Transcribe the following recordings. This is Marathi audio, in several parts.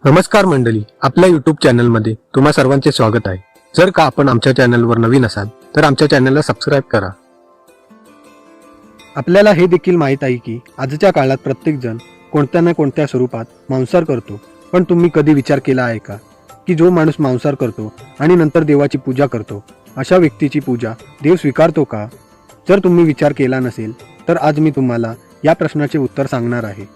नमस्कार मंडळी, आपल्या यूट्यूब चॅनलमध्ये तुम्हा सर्वांचे स्वागत आहे. जर का आपण आमच्या चॅनलवर नवीन असाल तर आमच्या चॅनलला सबस्क्राईब करा. आपल्याला हे देखील माहीत आहे की आजच्या काळात प्रत्येक जण कोणत्या ना कोणत्या स्वरूपात मांसाहार करतो. पण तुम्ही कधी विचार केला आहे का की जो माणूस मांसाहार करतो आणि नंतर देवाची पूजा करतो, अशा व्यक्तीची पूजा देव स्वीकारतो का? जर तुम्ही विचार केला नसेल तर आज मी तुम्हाला या प्रश्नाचे उत्तर सांगणार आहे,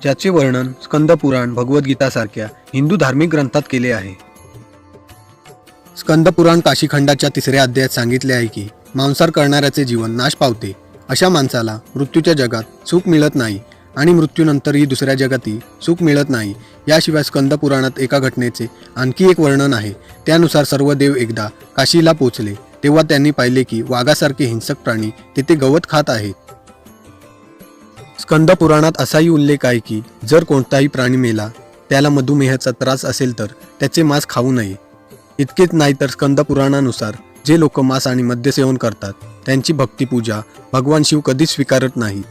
ज्याचे वर्णन स्कंद पुराण, भगवद्गीता सारख्या हिंदू धार्मिक ग्रंथात केले आहे. स्कंद पुराण काशीखंडाच्या 3ऱ्या अध्यायात सांगितले आहे की मांसाहार करणाऱ्याचे जीवन नाश पावते. अशा माणसाला मृत्यूच्या जगात सुख मिळत नाही आणि मृत्यूनंतरही दुसऱ्या जगातही सुख मिळत नाही. याशिवाय स्कंद पुराणात एका घटनेचे आणखी एक वर्णन आहे. त्यानुसार सर्व देव एकदा काशीला पोचले तेव्हा त्यांनी पाहिले की वाघासारखे हिंसक प्राणी तेथे गवत खात आहेत. स्कंद पुराणात असाही उल्लेख आहे की जर कोणताही प्राणी मेला, त्याला मधुमेहाचा त्रास असेल तर त्याचे मांस खाऊ नये. इतकेच नाही तर स्कंद पुराणानुसार जे लोक मांस आणि मद्य सेवन करतात त्यांची भक्ती पूजा भगवान शिव कधीच स्वीकारत नाही.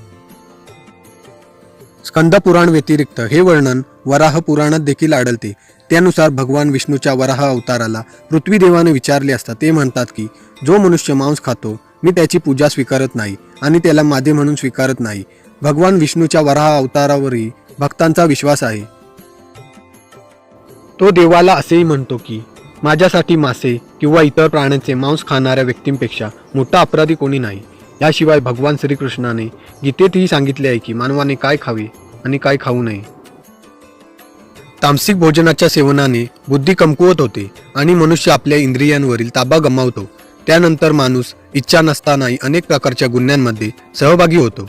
स्कंद पुराण व्यतिरिक्त हे वर्णन वराह पुराणात देखील आढळते. त्यानुसार भगवान विष्णूच्या वराह अवताराला पृथ्वी देवाने विचारले असता ते म्हणतात की जो मनुष्य मांस खातो मी त्याची पूजा स्वीकारत नाही आणि त्याला माझे म्हणून स्वीकारत नाही. भगवान विष्णूच्या वराह अवतारावरही भक्तांचा विश्वास आहे. तो देवाला असेही म्हणतो की माझ्यासाठी मासे किंवा इतर प्राण्यांचे मांस खाणाऱ्या व्यक्तींपेक्षा मोठा अपराधी कोणी नाही. याशिवाय भगवान श्रीकृष्णाने गीतेतही सांगितले आहे की मानवाने काय खावे आणि काय खाऊ नये. तामसिक भोजनाच्या सेवनाने बुद्धी कमकुवत होते आणि मनुष्य आपल्या इंद्रियांवरील ताबा गमावतो. त्यानंतर माणूस इच्छा नसतानाही अनेक प्रकारच्या गुन्ह्यांमध्ये सहभागी होतो.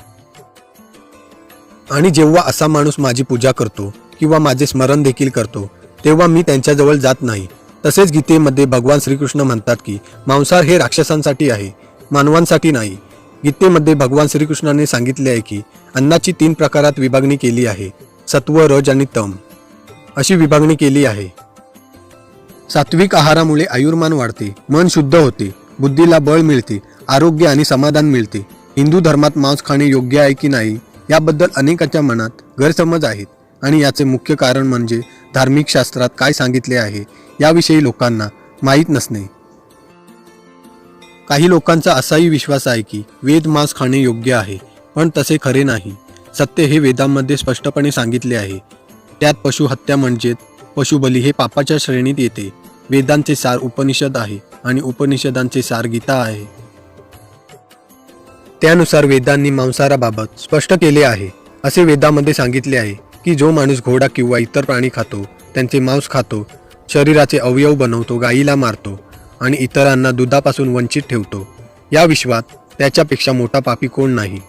आणि जेव्हा असा माणूस माझी पूजा करतो किंवा माझे स्मरण देखील करतो तेव्हा मी त्यांच्याजवळ जात नाही. तसेच गीतेमध्ये भगवान श्रीकृष्ण म्हणतात की मांसाहार हे राक्षसांसाठी आहे, मानवांसाठी नाही. गीतेमध्ये भगवान श्रीकृष्णाने सांगितले आहे की अन्नाची 3 प्रकारात विभागणी केली आहे. सत्व, रज आणि तम अशी विभागणी केली आहे. सात्विक आहारामुळे आयुर्मान वाढते, मन शुद्ध होते, बुद्धीला बळ मिळते, आरोग्य आणि समाधान मिळते. हिंदू धर्मात मांस खाणे योग्य आहे की नाही याबद्दल अनेकांच्या मनात गैरसमज आहेत आणि याचे मुख्य कारण म्हणजे धार्मिक शास्त्रात काय सांगितले आहे याविषयी लोकांना माहीत नसणे. काही लोकांचा असाही विश्वास आहे की वेद मांस खाणे योग्य आहे, पण तसे खरे नाही. सत्य हे वेदांमध्ये स्पष्टपणे सांगितले आहे. त्यात पशुहत्या म्हणजे पशुबली हे पापाच्या श्रेणीत येते. वेदांचे सार उपनिषद आहे आणि उपनिषदांचे सार गीता आहे. त्यानुसार वेदांनी मांसाहाराबाबत स्पष्ट केले आहे. असे वेदामध्ये सांगितले आहे की जो माणूस घोडा किंवा इतर प्राणी खातो, त्यांचे मांस खातो, शरीराचे अवयव बनवतो, गायीला मारतो आणि इतरांना दुधापासून वंचित ठेवतो, या विश्वात त्याच्यापेक्षा मोठा पापी कोण नाही.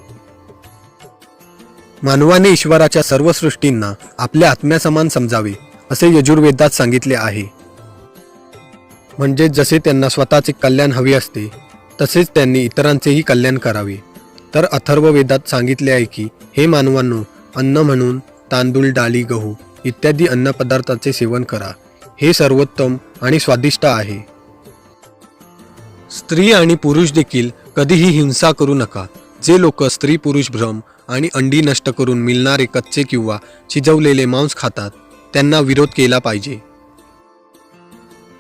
मानवाने ईश्वराच्या सर्व सृष्टींना आपल्या आत्म्यासमान समजावे असे यजुर्वेदात सांगितले आहे. म्हणजे जसे त्यांना स्वतःचे कल्याण हवे असते तसेच त्यांनी इतरांचेही कल्याण करावे. तर अथर्व वेदात सांगितले आहे की हे मानवांनो, अन्न म्हणून तांदूळ, डाळी, गहू इत्यादी अन्नपदार्थाचे सेवन करा. हे सर्वोत्तम आणि स्वादिष्ट आहे. स्त्री आणि पुरुष देखील कधीही हिंसा करू नका. जे लोक स्त्री पुरुष भ्रम आणि अंडी नष्ट करून मिळणारे कच्चे किंवा शिजवलेले मांस खातात त्यांना विरोध केला पाहिजे.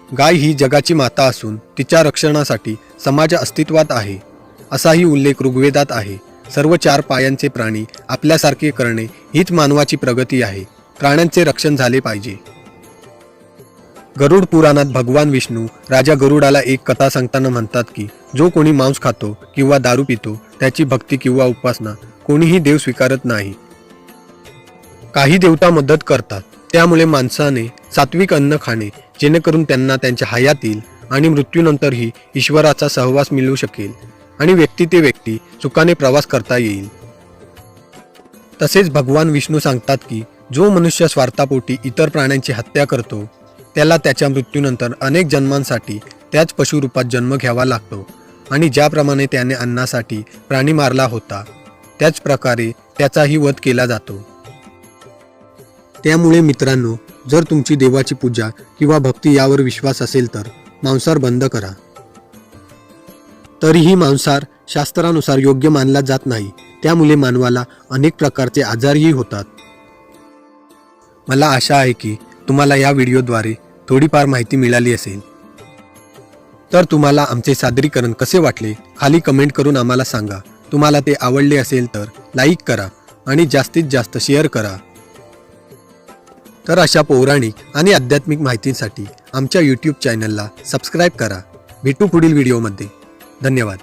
गाय ही जगाची माता असून तिच्या रक्षणासाठी समाज अस्तित्वात आहे असाही उल्लेख ऋग्वेदात आहे. सर्व 4 पायांचे प्राणी आपल्यासारखे करणे हीच मानवाची प्रगती आहे. प्राण्यांचे रक्षण झाले पाहिजे. गरुड पुराणात भगवान विष्णू राजा गरुडाला एक कथा सांगताना म्हणतात की जो कोणी मांस खातो किंवा दारू पितो त्याची भक्ती किंवा उपासना कोणीही देव स्वीकारत नाही. काही देवता मदत करतात. त्यामुळे माणसाने सात्विक अन्न खाणे जेणेकरून त्यांना त्यांच्या हयातील आणि मृत्यूनंतरही ईश्वराचा सहवास मिळू शकेल आणि व्यक्ती ते व्यक्ती सुखाने प्रवास करता येईल. तसेच भगवान विष्णू सांगतात की जो मनुष्य स्वार्थापोटी इतर प्राण्यांची हत्या करतो त्याला त्याच्या मृत्यूनंतर अनेक जन्मांसाठी त्याच पशुरूपात जन्म घ्यावा लागतो आणि ज्याप्रमाणे त्याने अन्नासाठी प्राणी मारला होता त्याच प्रकारे त्याचाही वध केला जातो. त्यामुळे मित्रांनो, जर तुमची देवाची पूजा किंवा भक्ती यावर विश्वास असेल तर मांसाहार बंद करा. तरीही मांसाहार शास्त्रानुसार योग्य मानला जात नाही. त्यामुळे मानवाला अनेक प्रकारचे आजारही होतात. मला आशा आहे की तुम्हाला या व्हिडिओद्वारे थोडीफार माहिती मिळाली असेल. तर तुम्हाला आमचे सादरीकरण कसे वाटले खाली कमेंट करून आम्हाला सांगा. तुम्हाला ते आवडले असेल तर लाईक करा आणि जास्तीत जास्त शेअर करा. तर अशा पौराणिक आणि आध्यात्मिक माहितीसाठी आमच्या यूट्यूब चॅनलला सबस्क्राईब करा. भेटू पुढील व्हिडिओमध्ये. धन्यवाद.